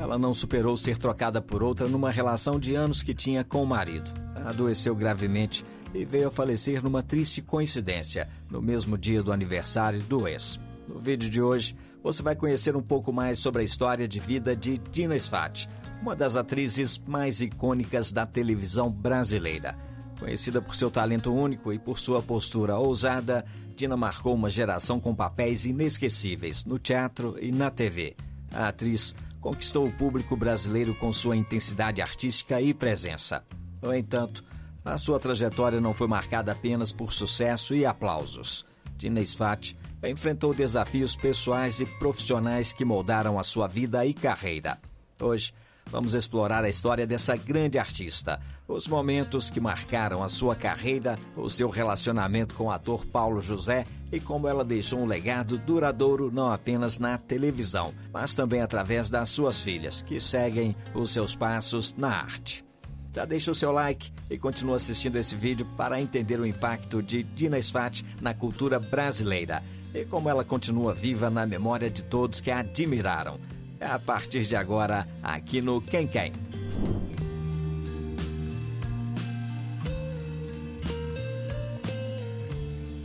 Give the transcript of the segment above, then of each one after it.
ela não superou ser trocada por outra numa relação de anos que tinha com o marido. Adoeceu gravemente e veio a falecer numa triste coincidência, no mesmo dia do aniversário do ex. No vídeo de hoje, você vai conhecer um pouco mais sobre a história de vida de Dina Sfat, uma das atrizes mais icônicas da televisão brasileira. Conhecida por seu talento único e por sua postura ousada, Dina marcou uma geração com papéis inesquecíveis no teatro e na TV. A atriz conquistou o público brasileiro com sua intensidade artística e presença. No entanto, a sua trajetória não foi marcada apenas por sucesso e aplausos. Dina Sfat enfrentou desafios pessoais e profissionais que moldaram a sua vida e carreira. Hoje, vamos explorar a história dessa grande artista, os momentos que marcaram a sua carreira, o seu relacionamento com o ator Paulo José e como ela deixou um legado duradouro não apenas na televisão, mas também através das suas filhas, que seguem os seus passos na arte. Já deixa o seu like e continua assistindo esse vídeo para entender o impacto de Dina Sfat na cultura brasileira e como ela continua viva na memória de todos que a admiraram. A partir de agora, aqui no Quem Quem.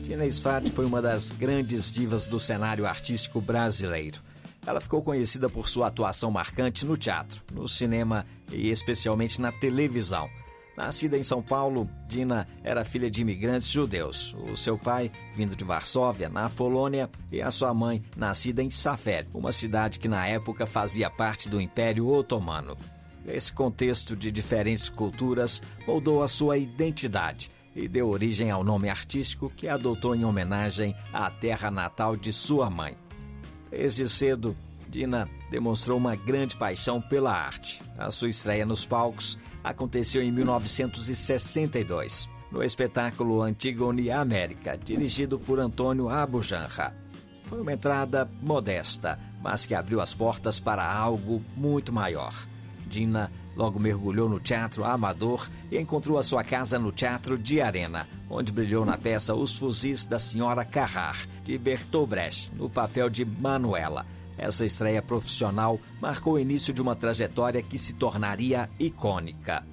Dina Sfat foi uma das grandes divas do cenário artístico brasileiro. Ela ficou conhecida por sua atuação marcante no teatro, no cinema e especialmente na televisão. Nascida em São Paulo, Dina era filha de imigrantes judeus. O seu pai, vindo de Varsóvia, na Polônia, e a sua mãe, nascida em Safed, uma cidade que na época fazia parte do Império Otomano. Esse contexto de diferentes culturas moldou a sua identidade e deu origem ao nome artístico que adotou em homenagem à terra natal de sua mãe. Desde cedo, Dina demonstrou uma grande paixão pela arte. A sua estreia nos palcos aconteceu em 1962, no espetáculo Antígone América, dirigido por Antônio Abujanra. Foi uma entrada modesta, mas que abriu as portas para algo muito maior. Dina logo mergulhou no teatro amador e encontrou a sua casa no Teatro de Arena, onde brilhou na peça Os Fuzis da Senhora Carrard, de Bertolt Brecht, no papel de Manuela. Essa estreia profissional marcou o início de uma trajetória que se tornaria icônica.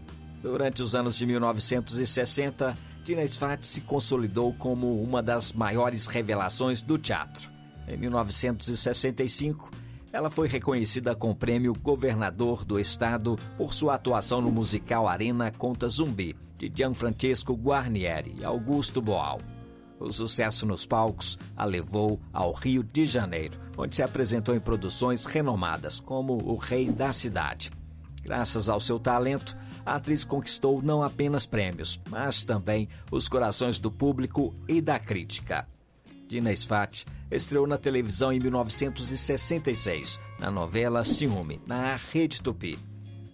Durante os anos de 1960, Dina Sfat se consolidou como uma das maiores revelações do teatro. Em 1965, ela foi reconhecida com o prêmio Governador do Estado por sua atuação no musical Arena Conta Zumbi, de Gianfrancesco Guarnieri e Augusto Boal. O sucesso nos palcos a levou ao Rio de Janeiro, onde se apresentou em produções renomadas, como O Rei da Cidade. Graças ao seu talento, a atriz conquistou não apenas prêmios, mas também os corações do público e da crítica. Dina Sfat estreou na televisão em 1966, na novela Ciúme, na Rede Tupi.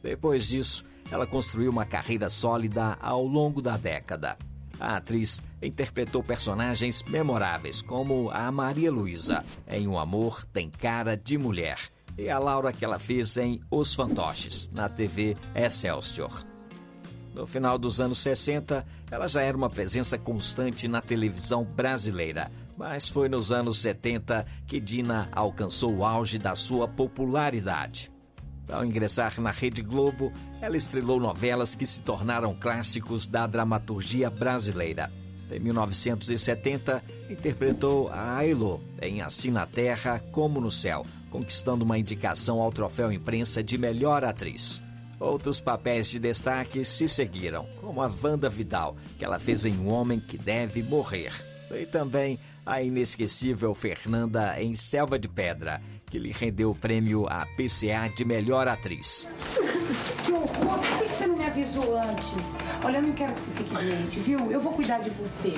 Depois disso, ela construiu uma carreira sólida ao longo da década. A atriz interpretou personagens memoráveis, como a Maria Luísa, em Um Amor Tem Cara de Mulher, e a Laura que ela fez em Os Fantoches, na TV Excelsior. No final dos anos 60, ela já era uma presença constante na televisão brasileira, mas foi nos anos 70 que Dina alcançou o auge da sua popularidade. Ao ingressar na Rede Globo, ela estrelou novelas que se tornaram clássicos da dramaturgia brasileira. Em 1970, interpretou a Ailô em Assim na Terra como no Céu, conquistando uma indicação ao Troféu Imprensa de Melhor Atriz. Outros papéis de destaque se seguiram, como a Wanda Vidal, que ela fez em Um Homem que Deve Morrer. E também a inesquecível Fernanda em Selva de Pedra, que lhe rendeu o prêmio APCA de Melhor Atriz. Que horror! Por que você não me avisou antes? Olha, eu não quero que você fique doente, viu? Eu vou cuidar de você.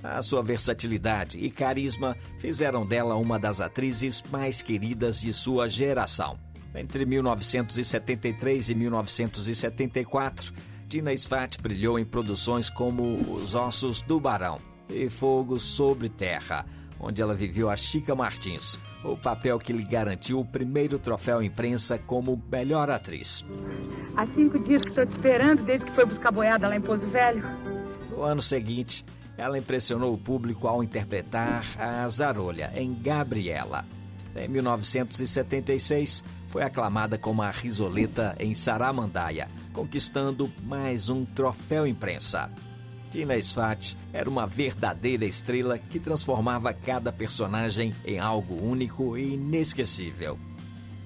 A sua versatilidade e carisma fizeram dela uma das atrizes mais queridas de sua geração. Entre 1973 e 1974, Dina Sfat brilhou em produções como Os Ossos do Barão e Fogo sobre Terra, onde ela viveu a Chica Martins, o papel que lhe garantiu o primeiro troféu imprensa como melhor atriz. Há 5 dias que estou te esperando, desde que foi buscar boiada lá em Pouso Velho. No ano seguinte, ela impressionou o público ao interpretar a Zarolha em Gabriela. Em 1976, foi aclamada como a Risoleta em Saramandaia, conquistando mais um troféu imprensa. Dina Sfat era uma verdadeira estrela que transformava cada personagem em algo único e inesquecível.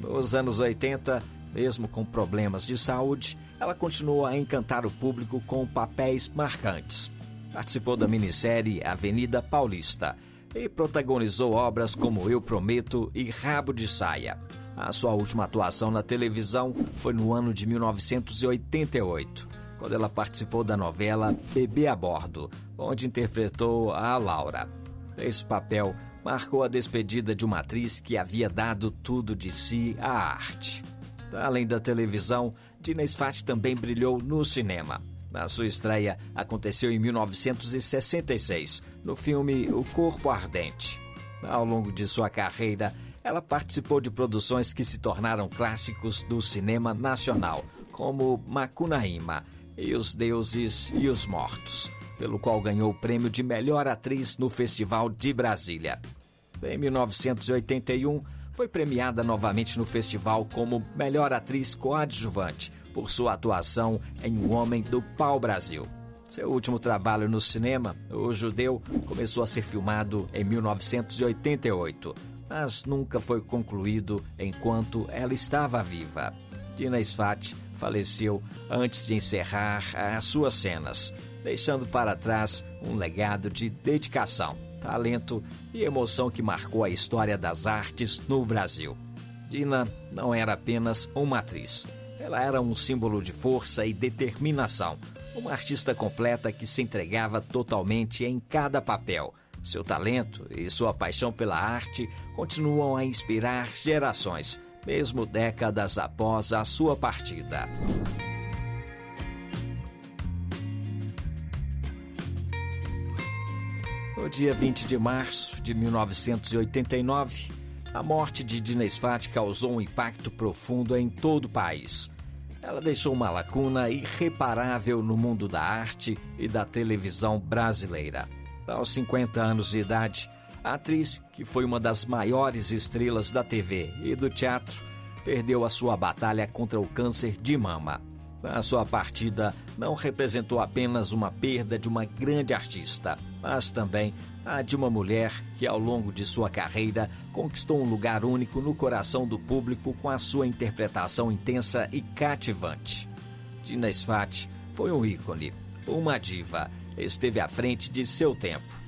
Nos anos 80, mesmo com problemas de saúde, ela continuou a encantar o público com papéis marcantes. Participou da minissérie Avenida Paulista e protagonizou obras como Eu Prometo e Rabo de Saia. A sua última atuação na televisão foi no ano de 1988, quando ela participou da novela Bebê a Bordo, onde interpretou a Laura. Esse papel marcou a despedida de uma atriz que havia dado tudo de si à arte. Além da televisão, Dina Sfat também brilhou no cinema. A sua estreia aconteceu em 1966, no filme O Corpo Ardente. Ao longo de sua carreira, ela participou de produções que se tornaram clássicos do cinema nacional, como Macunaíma e Os Deuses e os Mortos, pelo qual ganhou o prêmio de melhor atriz no Festival de Brasília. Em 1981, foi premiada novamente no festival como melhor atriz coadjuvante por sua atuação em O Homem do Pau-Brasil. Seu último trabalho no cinema, O Judeu, começou a ser filmado em 1988, mas nunca foi concluído enquanto ela estava viva. Dina Sfat faleceu antes de encerrar as suas cenas, deixando para trás um legado de dedicação, talento e emoção que marcou a história das artes no Brasil. Dina não era apenas uma atriz. Ela era um símbolo de força e determinação, uma artista completa que se entregava totalmente em cada papel. Seu talento e sua paixão pela arte continuam a inspirar gerações, mesmo décadas após a sua partida. No dia 20 de março de 1989, a morte de Dina Sfat causou um impacto profundo em todo o país. Ela deixou uma lacuna irreparável no mundo da arte e da televisão brasileira. Aos 50 anos de idade, a atriz, que foi uma das maiores estrelas da TV e do teatro, perdeu a sua batalha contra o câncer de mama. A sua partida não representou apenas uma perda de uma grande artista, mas também a de uma mulher que, ao longo de sua carreira, conquistou um lugar único no coração do público com a sua interpretação intensa e cativante. Dina Sfat foi um ícone, uma diva, esteve à frente de seu tempo.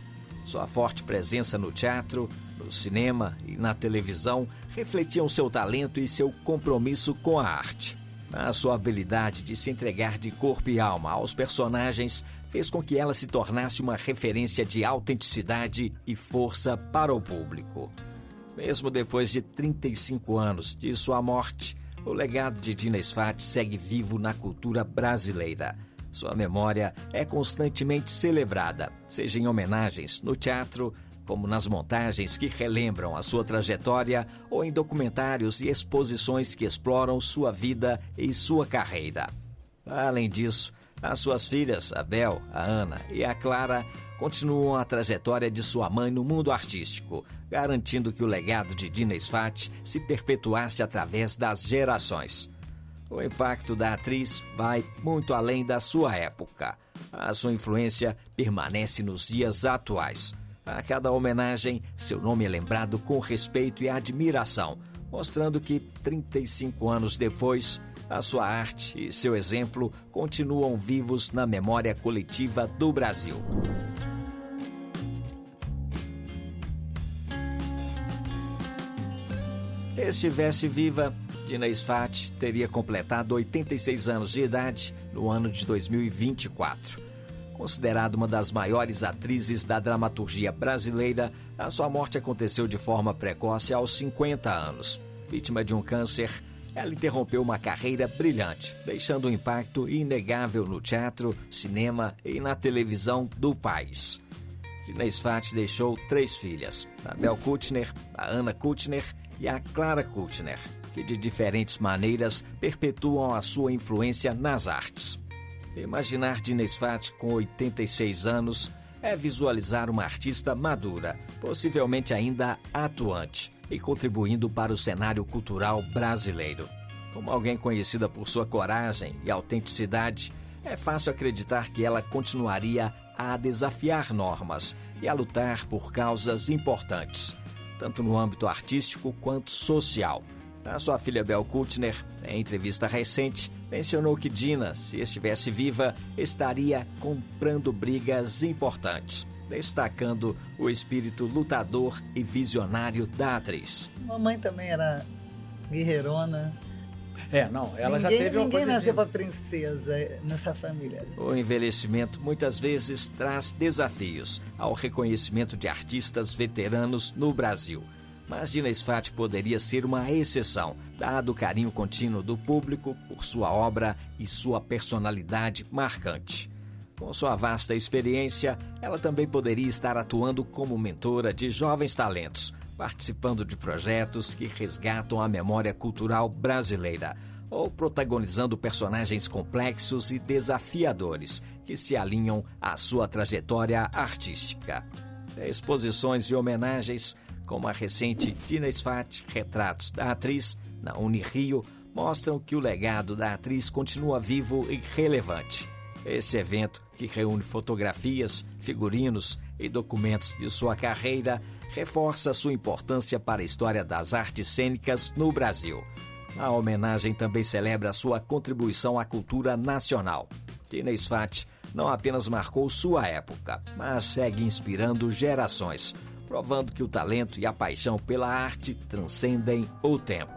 Sua forte presença no teatro, no cinema e na televisão refletiam seu talento e seu compromisso com a arte. A sua habilidade de se entregar de corpo e alma aos personagens fez com que ela se tornasse uma referência de autenticidade e força para o público. Mesmo depois de 35 anos de sua morte, o legado de Dina Sfat segue vivo na cultura brasileira. Sua memória é constantemente celebrada, seja em homenagens no teatro, como nas montagens que relembram a sua trajetória ou em documentários e exposições que exploram sua vida e sua carreira. Além disso, as suas filhas, a Bel, a Ana e a Clara, continuam a trajetória de sua mãe no mundo artístico, garantindo que o legado de Dina Sfat se perpetuasse através das gerações. O impacto da atriz vai muito além da sua época. A sua influência permanece nos dias atuais. A cada homenagem, seu nome é lembrado com respeito e admiração, mostrando que, 35 anos depois, a sua arte e seu exemplo continuam vivos na memória coletiva do Brasil. Se estivesse viva, Dina Sfat teria completado 86 anos de idade no ano de 2024. Considerada uma das maiores atrizes da dramaturgia brasileira, a sua morte aconteceu de forma precoce aos 50 anos. Vítima de um câncer, ela interrompeu uma carreira brilhante, deixando um impacto inegável no teatro, cinema e na televisão do país. Dina Sfat deixou 3 filhas, a Bel Kutner, a Ana Kutner e a Clara Kutner, que de diferentes maneiras perpetuam a sua influência nas artes. Imaginar Dina Sfat com 86 anos é visualizar uma artista madura, possivelmente ainda atuante, e contribuindo para o cenário cultural brasileiro. Como alguém conhecida por sua coragem e autenticidade, é fácil acreditar que ela continuaria a desafiar normas e a lutar por causas importantes, tanto no âmbito artístico quanto social. A sua filha Bel Kuttner, em entrevista recente, mencionou que Dina, se estivesse viva, estaria comprando brigas importantes, destacando o espírito lutador e visionário da atriz. Mamãe também era guerreirona. Ela já teve uma Ninguém coisa nasceu para princesa nessa família. O envelhecimento muitas vezes traz desafios ao reconhecimento de artistas veteranos no Brasil. Mas Dina Sfati poderia ser uma exceção, dado o carinho contínuo do público por sua obra e sua personalidade marcante. Com sua vasta experiência, ela também poderia estar atuando como mentora de jovens talentos, participando de projetos que resgatam a memória cultural brasileira, ou protagonizando personagens complexos e desafiadores que se alinham à sua trajetória artística. Exposições e homenagens, como a recente Dina Sfati Retratos da Atriz, na Unirio, mostram que o legado da atriz continua vivo e relevante. Esse evento, que reúne fotografias, figurinos e documentos de sua carreira, reforça sua importância para a história das artes cênicas no Brasil. A homenagem também celebra sua contribuição à cultura nacional. Dina Sfati não apenas marcou sua época, mas segue inspirando gerações, provando que o talento e a paixão pela arte transcendem o tempo.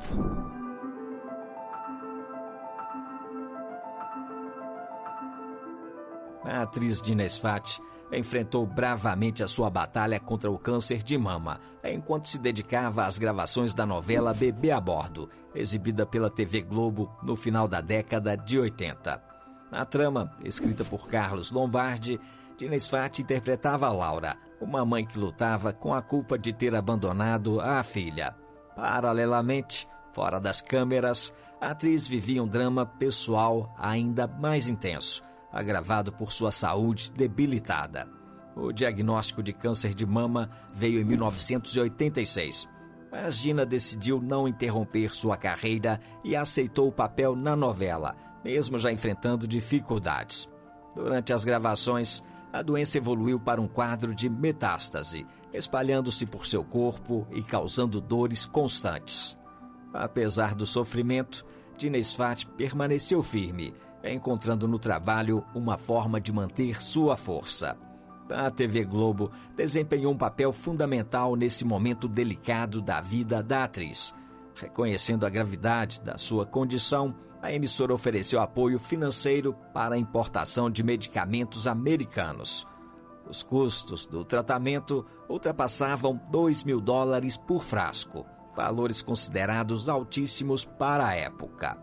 A atriz Dina Sfati enfrentou bravamente a sua batalha contra o câncer de mama, enquanto se dedicava às gravações da novela Bebê a Bordo, exibida pela TV Globo no final da década de 80. Na trama, escrita por Carlos Lombardi, Dina Sfati interpretava Laura, uma mãe que lutava com a culpa de ter abandonado a filha. Paralelamente, fora das câmeras, a atriz vivia um drama pessoal ainda mais intenso, agravado por sua saúde debilitada. O diagnóstico de câncer de mama veio em 1986, mas Dina decidiu não interromper sua carreira e aceitou o papel na novela, mesmo já enfrentando dificuldades. Durante as gravações, a doença evoluiu para um quadro de metástase, espalhando-se por seu corpo e causando dores constantes. Apesar do sofrimento, Dina Sfati permaneceu firme, encontrando no trabalho uma forma de manter sua força. A TV Globo desempenhou um papel fundamental nesse momento delicado da vida da atriz. Reconhecendo a gravidade da sua condição, a emissora ofereceu apoio financeiro para a importação de medicamentos americanos. Os custos do tratamento ultrapassavam $2.000 por frasco, valores considerados altíssimos para a época.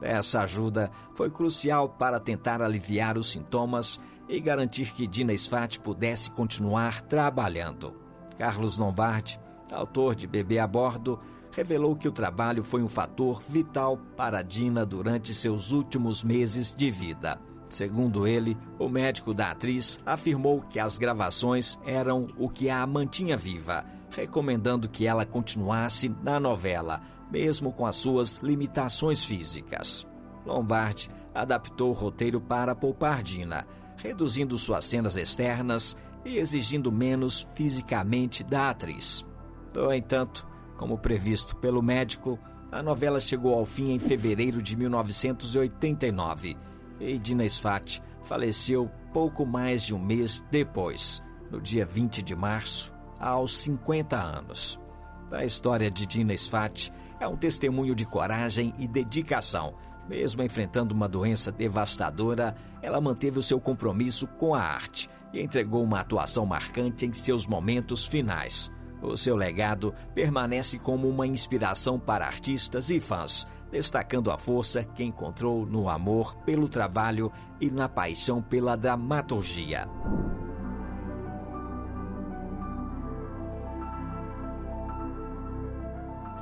Essa ajuda foi crucial para tentar aliviar os sintomas e garantir que Dina Sfati pudesse continuar trabalhando. Carlos Lombardi, autor de Bebê a Bordo, revelou que o trabalho foi um fator vital para Dina durante seus últimos meses de vida. Segundo ele, o médico da atriz afirmou que as gravações eram o que a mantinha viva, recomendando que ela continuasse na novela, mesmo com as suas limitações físicas. Lombardi adaptou o roteiro para poupar Dina, reduzindo suas cenas externas e exigindo menos fisicamente da atriz. No entanto, como previsto pelo médico, a novela chegou ao fim em fevereiro de 1989 e Dina Sfati faleceu pouco mais de um mês depois, no dia 20 de março, aos 50 anos. A história de Dina Sfati é um testemunho de coragem e dedicação. Mesmo enfrentando uma doença devastadora, ela manteve o seu compromisso com a arte e entregou uma atuação marcante em seus momentos finais. O seu legado permanece como uma inspiração para artistas e fãs, destacando a força que encontrou no amor pelo trabalho e na paixão pela dramaturgia.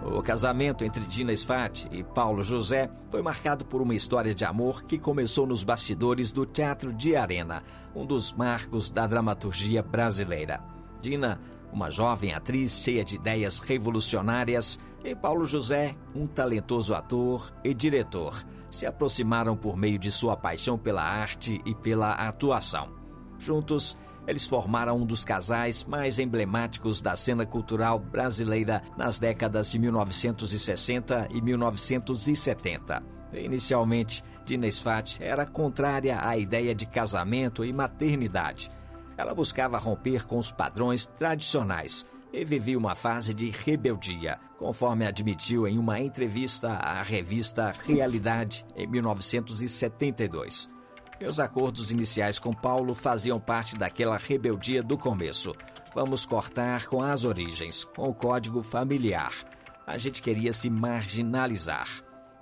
O casamento entre Dina Sfati e Paulo José foi marcado por uma história de amor que começou nos bastidores do Teatro de Arena, um dos marcos da dramaturgia brasileira. Dina uma jovem atriz cheia de ideias revolucionárias, e Paulo José, um talentoso ator e diretor, se aproximaram por meio de sua paixão pela arte e pela atuação. Juntos, eles formaram um dos casais mais emblemáticos da cena cultural brasileira nas décadas de 1960 e 1970. Inicialmente, Dina Sfat era contrária à ideia de casamento e maternidade. Ela buscava romper com os padrões tradicionais e vivia uma fase de rebeldia, conforme admitiu em uma entrevista à revista Realidade em 1972. Meus acordos iniciais com Paulo faziam parte daquela rebeldia do começo. Vamos cortar com as origens, com o código familiar. A gente queria se marginalizar,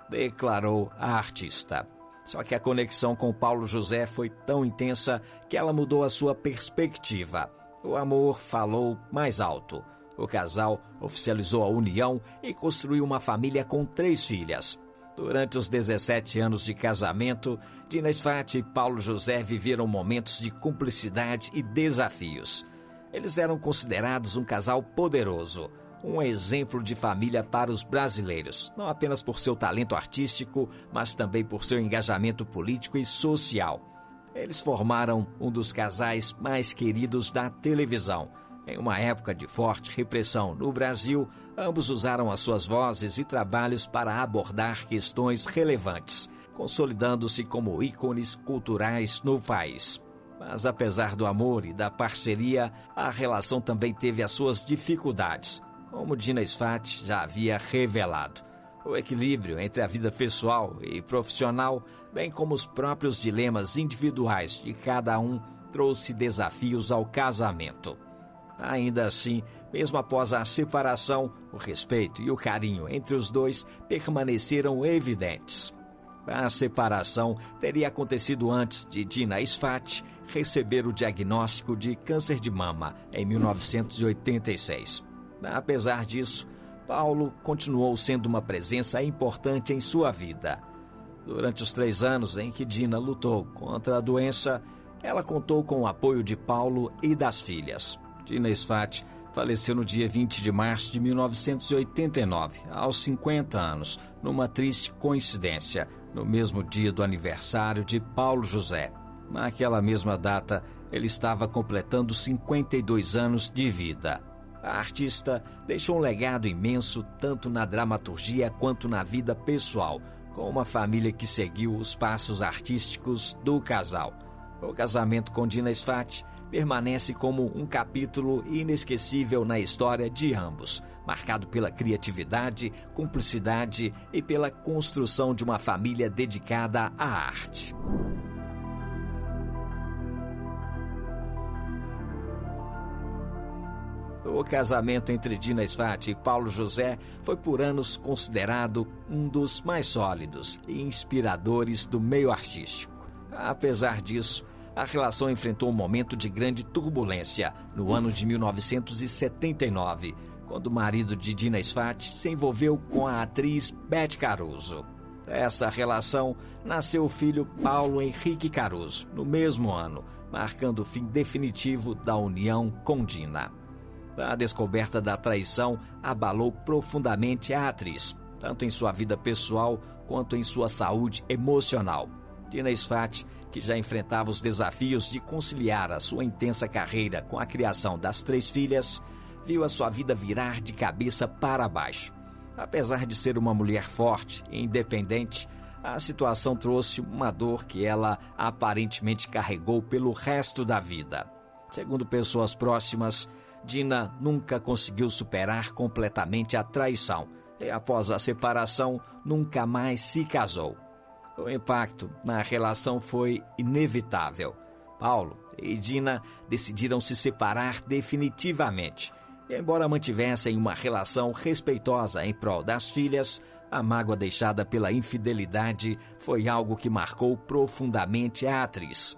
declarou a artista. Só que a conexão com Paulo José foi tão intensa que ela mudou a sua perspectiva. O amor falou mais alto. O casal oficializou a união e construiu uma família com 3 filhas. Durante os 17 anos de casamento, Dina Sfat e Paulo José viveram momentos de cumplicidade e desafios. Eles eram considerados um casal poderoso, um exemplo de família para os brasileiros, não apenas por seu talento artístico, mas também por seu engajamento político e social. Eles formaram um dos casais mais queridos da televisão. Em uma época de forte repressão no Brasil, ambos usaram as suas vozes e trabalhos para abordar questões relevantes, consolidando-se como ícones culturais no país. Mas apesar do amor e da parceria, a relação também teve as suas dificuldades, como Dina Sfat já havia revelado. O equilíbrio entre a vida pessoal e profissional, bem como os próprios dilemas individuais de cada um, trouxe desafios ao casamento. Ainda assim, mesmo após a separação, o respeito e o carinho entre os dois permaneceram evidentes. A separação teria acontecido antes de Dina Sfat receber o diagnóstico de câncer de mama em 1986. Apesar disso, Paulo continuou sendo uma presença importante em sua vida. Durante os 3 anos em que Dina lutou contra a doença, ela contou com o apoio de Paulo e das filhas. Dina Sfat faleceu no dia 20 de março de 1989, aos 50 anos, numa triste coincidência, no mesmo dia do aniversário de Paulo José. Naquela mesma data, ele estava completando 52 anos de vida. A artista deixou um legado imenso tanto na dramaturgia quanto na vida pessoal, com uma família que seguiu os passos artísticos do casal. O casamento com Dina Sfat permanece como um capítulo inesquecível na história de ambos, marcado pela criatividade, cumplicidade e pela construção de uma família dedicada à arte. O casamento entre Dina Sfat e Paulo José foi por anos considerado um dos mais sólidos e inspiradores do meio artístico. Apesar disso, a relação enfrentou um momento de grande turbulência no ano de 1979, quando o marido de Dina Sfat se envolveu com a atriz Beth Caruso. Dessa relação nasceu o filho Paulo Henrique Caruso, no mesmo ano, marcando o fim definitivo da união com Dina. A descoberta da traição abalou profundamente a atriz, tanto em sua vida pessoal quanto em sua saúde emocional. Dina Sfat, que já enfrentava os desafios de conciliar a sua intensa carreira com a criação das 3 filhas, viu a sua vida virar de cabeça para baixo. Apesar de ser uma mulher forte e independente, a situação trouxe uma dor que ela aparentemente carregou pelo resto da vida. Segundo pessoas próximas, Dina nunca conseguiu superar completamente a traição e, após a separação, nunca mais se casou. O impacto na relação foi inevitável. Paulo e Dina decidiram se separar definitivamente. E, embora mantivessem uma relação respeitosa em prol das filhas, a mágoa deixada pela infidelidade foi algo que marcou profundamente a atriz.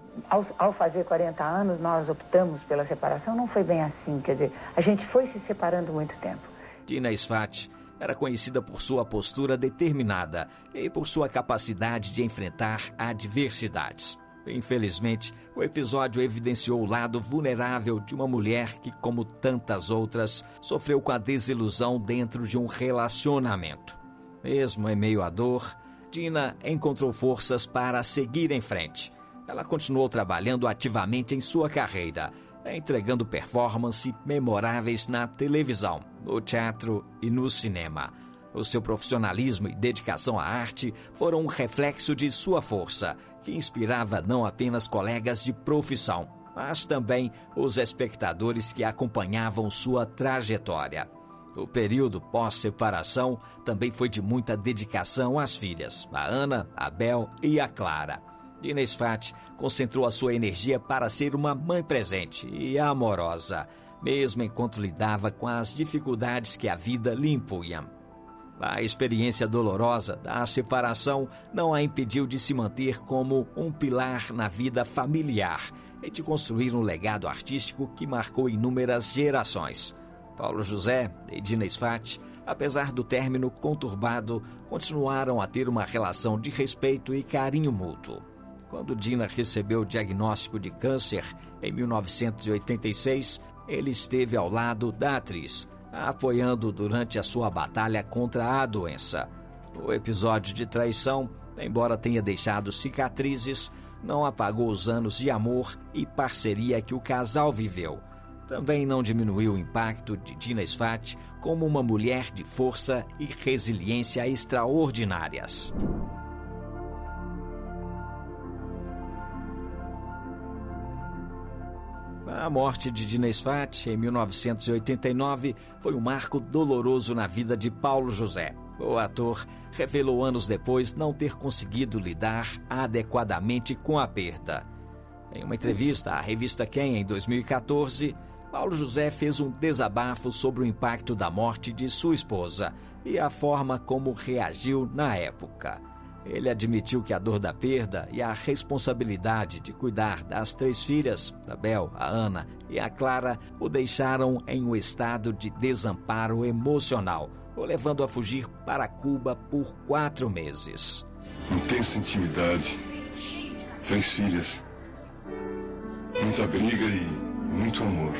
Ao fazer 40 anos, nós optamos pela separação. Não foi bem assim, quer dizer, a gente foi se separando muito tempo. Dina Sfat era conhecida por sua postura determinada e por sua capacidade de enfrentar adversidades. Infelizmente, o episódio evidenciou o lado vulnerável de uma mulher que, como tantas outras, sofreu com a desilusão dentro de um relacionamento. Mesmo em meio à dor, Dina encontrou forças para seguir em frente. Ela continuou trabalhando ativamente em sua carreira, entregando performances memoráveis na televisão, no teatro e no cinema. O seu profissionalismo e dedicação à arte foram um reflexo de sua força, que inspirava não apenas colegas de profissão, mas também os espectadores que acompanhavam sua trajetória. O período pós-separação também foi de muita dedicação às filhas, a Ana, a Bel e a Clara. Dina Sfat concentrou a sua energia para ser uma mãe presente e amorosa, mesmo enquanto lidava com as dificuldades que a vida lhe impunha. A experiência dolorosa da separação não a impediu de se manter como um pilar na vida familiar e de construir um legado artístico que marcou inúmeras gerações. Paulo José e Dina Sfat, apesar do término conturbado, continuaram a ter uma relação de respeito e carinho mútuo. Quando Dina recebeu o diagnóstico de câncer em 1986, ele esteve ao lado da atriz, a apoiando durante a sua batalha contra a doença. O episódio de traição, embora tenha deixado cicatrizes, não apagou os anos de amor e parceria que o casal viveu. Também não diminuiu o impacto de Dina Sfat como uma mulher de força e resiliência extraordinárias. A morte de Dina Sfat, em 1989, foi um marco doloroso na vida de Paulo José. O ator revelou anos depois não ter conseguido lidar adequadamente com a perda. Em uma entrevista à revista Quem, em 2014, Paulo José fez um desabafo sobre o impacto da morte de sua esposa e a forma como reagiu na época. Ele admitiu que a dor da perda e a responsabilidade de cuidar das 3 filhas, a Bel, a Ana e a Clara, o deixaram em um estado de desamparo emocional, o levando a fugir para Cuba por 4 meses. Intensa intimidade, 3 filhas, muita briga e muito amor.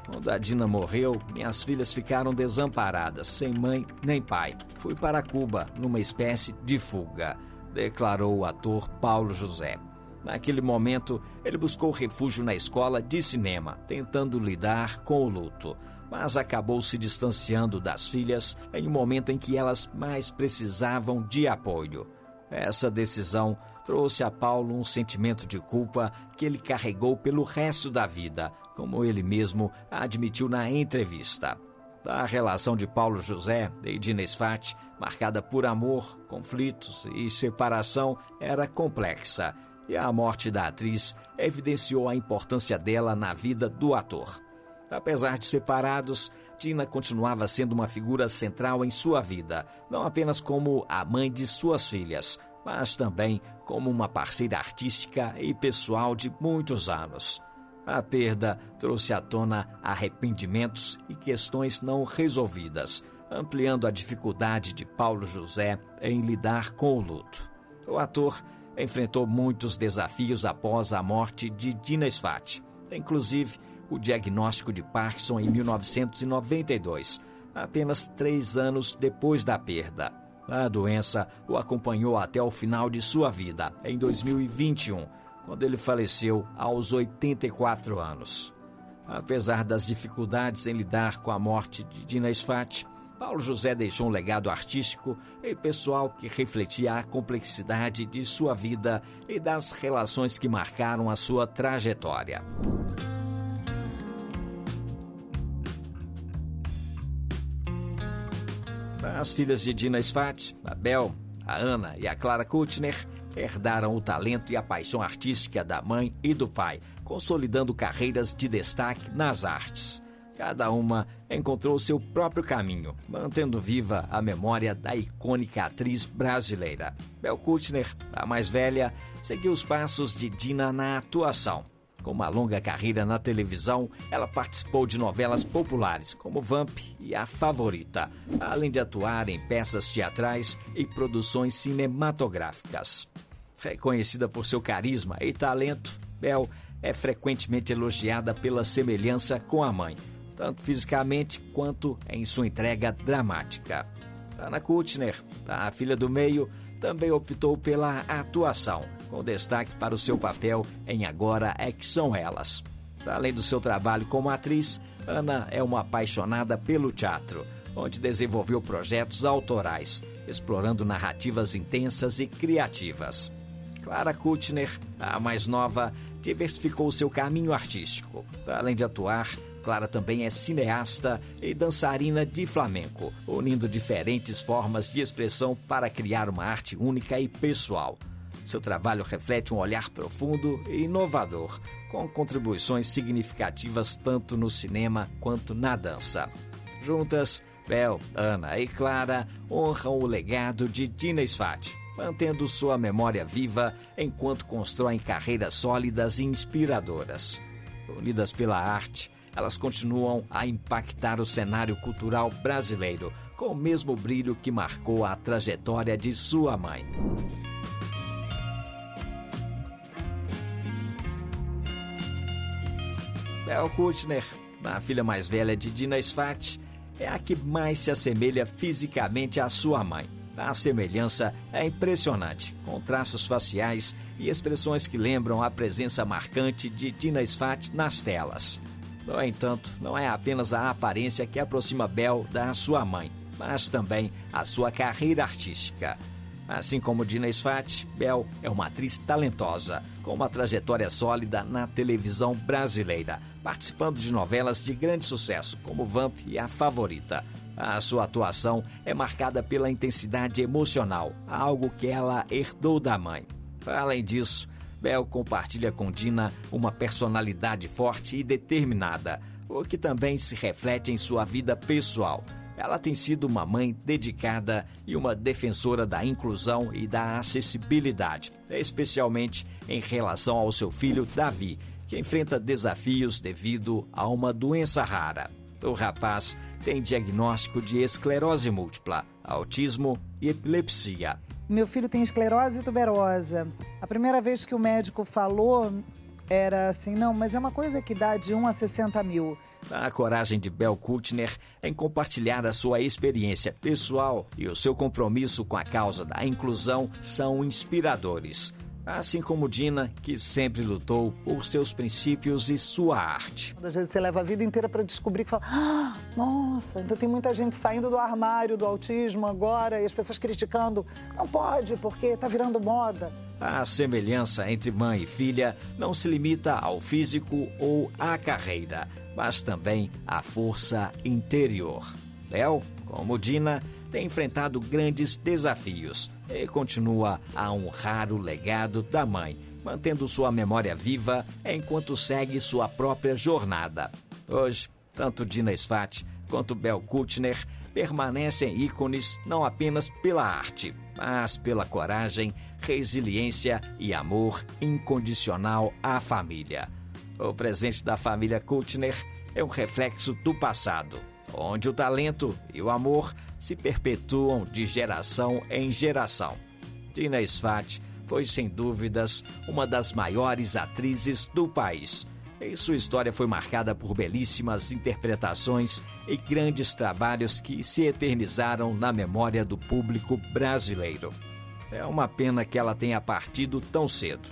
Quando a Dina morreu, minhas filhas ficaram desamparadas, sem mãe nem pai. Fui para Cuba, numa espécie de fuga, declarou o ator Paulo José. Naquele momento, ele buscou refúgio na escola de cinema, tentando lidar com o luto, mas acabou se distanciando das filhas em um momento em que elas mais precisavam de apoio. Essa decisão trouxe a Paulo um sentimento de culpa que ele carregou pelo resto da vida, como ele mesmo admitiu na entrevista. A relação de Paulo José e Dina Sfat, marcada por amor, conflitos e separação, era complexa, e a morte da atriz evidenciou a importância dela na vida do ator. Apesar de separados, Dina continuava sendo uma figura central em sua vida, não apenas como a mãe de suas filhas, mas também como uma parceira artística e pessoal de muitos anos. A perda trouxe à tona arrependimentos e questões não resolvidas, ampliando a dificuldade de Paulo José em lidar com o luto. O ator enfrentou muitos desafios após a morte de Dina Sfat, inclusive o diagnóstico de Parkinson em 1992, apenas 3 anos depois da perda. A doença o acompanhou até o final de sua vida, em 2021, quando ele faleceu aos 84 anos. Apesar das dificuldades em lidar com a morte de Dina Sfat, Paulo José deixou um legado artístico e pessoal que refletia a complexidade de sua vida e das relações que marcaram a sua trajetória. As filhas de Dina Sfat, a Bel, a Ana e a Clara Kuttner, herdaram o talento e a paixão artística da mãe e do pai, consolidando carreiras de destaque nas artes. Cada uma encontrou seu próprio caminho, mantendo viva a memória da icônica atriz brasileira. Bel Kuttner, a mais velha, seguiu os passos de Dina na atuação. Com uma longa carreira na televisão, ela participou de novelas populares como Vamp e A Favorita, além de atuar em peças teatrais e produções cinematográficas. Reconhecida por seu carisma e talento, Bel é frequentemente elogiada pela semelhança com a mãe, tanto fisicamente quanto em sua entrega dramática. Anna Kuttner, a filha do meio, também optou pela atuação, com destaque para o seu papel em Agora é que São Elas. Além do seu trabalho como atriz, Anna é uma apaixonada pelo teatro, onde desenvolveu projetos autorais, explorando narrativas intensas e criativas. Clara Kuttner, a mais nova, diversificou seu caminho artístico. Além de atuar, Clara também é cineasta e dançarina de flamenco, unindo diferentes formas de expressão para criar uma arte única e pessoal. Seu trabalho reflete um olhar profundo e inovador, com contribuições significativas tanto no cinema quanto na dança. Juntas, Bel, Anna e Clara honram o legado de Dina Sfat, mantendo sua memória viva enquanto constroem carreiras sólidas e inspiradoras. Unidas pela arte, elas continuam a impactar o cenário cultural brasileiro com o mesmo brilho que marcou a trajetória de sua mãe. Bel Kuttner, a filha mais velha de Dina Sfat, é a que mais se assemelha fisicamente à sua mãe. A semelhança é impressionante, com traços faciais e expressões que lembram a presença marcante de Dina Sfat nas telas. No entanto, não é apenas a aparência que aproxima Bel da sua mãe, mas também a sua carreira artística. Assim como Dina Sfat, Bel é uma atriz talentosa, com uma trajetória sólida na televisão brasileira, participando de novelas de grande sucesso, como Vamp e A Favorita. A sua atuação é marcada pela intensidade emocional, algo que ela herdou da mãe. Além disso, Bel compartilha com Dina uma personalidade forte e determinada, o que também se reflete em sua vida pessoal. Ela tem sido uma mãe dedicada e uma defensora da inclusão e da acessibilidade, especialmente em relação ao seu filho Davi, que enfrenta desafios devido a uma doença rara. O rapaz tem diagnóstico de esclerose múltipla, autismo e epilepsia. Meu filho tem esclerose tuberosa. A primeira vez que o médico falou era assim, não, mas é uma coisa que dá de 1 a 60 mil. A coragem de Bel Kuttner em compartilhar a sua experiência pessoal e o seu compromisso com a causa da inclusão são inspiradores. Assim como Dina, que sempre lutou por seus princípios e sua arte. Às vezes você leva a vida inteira para descobrir que fala, nossa, então tem muita gente saindo do armário do autismo agora e as pessoas criticando. Não pode, porque está virando moda. A semelhança entre mãe e filha não se limita ao físico ou à carreira, mas também à força interior. Bel, como Dina, tem enfrentado grandes desafios e continua a honrar o legado da mãe, mantendo sua memória viva enquanto segue sua própria jornada. Hoje, tanto Dina Sfat quanto Bel Kuttner permanecem ícones não apenas pela arte, mas pela coragem, resiliência e amor incondicional à família. O presente da família Kuttner é um reflexo do passado, onde o talento e o amor se perpetuam de geração em geração. Dina Sfat foi, sem dúvidas, uma das maiores atrizes do país. E sua história foi marcada por belíssimas interpretações e grandes trabalhos que se eternizaram na memória do público brasileiro. É uma pena que ela tenha partido tão cedo.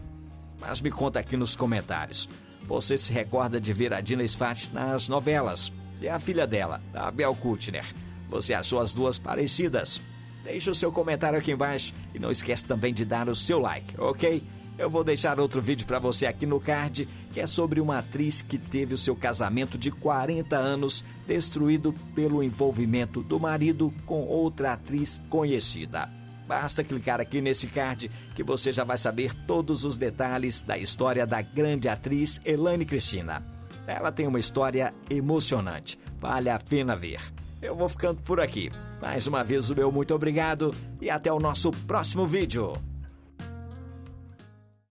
Mas me conta aqui nos comentários. Você se recorda de ver a Dina Sfat nas novelas? E a filha dela, a Bel Kuttner. Você achou as duas parecidas? Deixe o seu comentário aqui embaixo e não esquece também de dar o seu like, ok? Eu vou deixar outro vídeo para você aqui no card, que é sobre uma atriz que teve o seu casamento de 40 anos destruído pelo envolvimento do marido com outra atriz conhecida. Basta clicar aqui nesse card que você já vai saber todos os detalhes da história da grande atriz Elaine Cristina. Ela tem uma história emocionante, vale a pena ver. Eu vou ficando por aqui. Mais uma vez o meu muito obrigado e até o nosso próximo vídeo.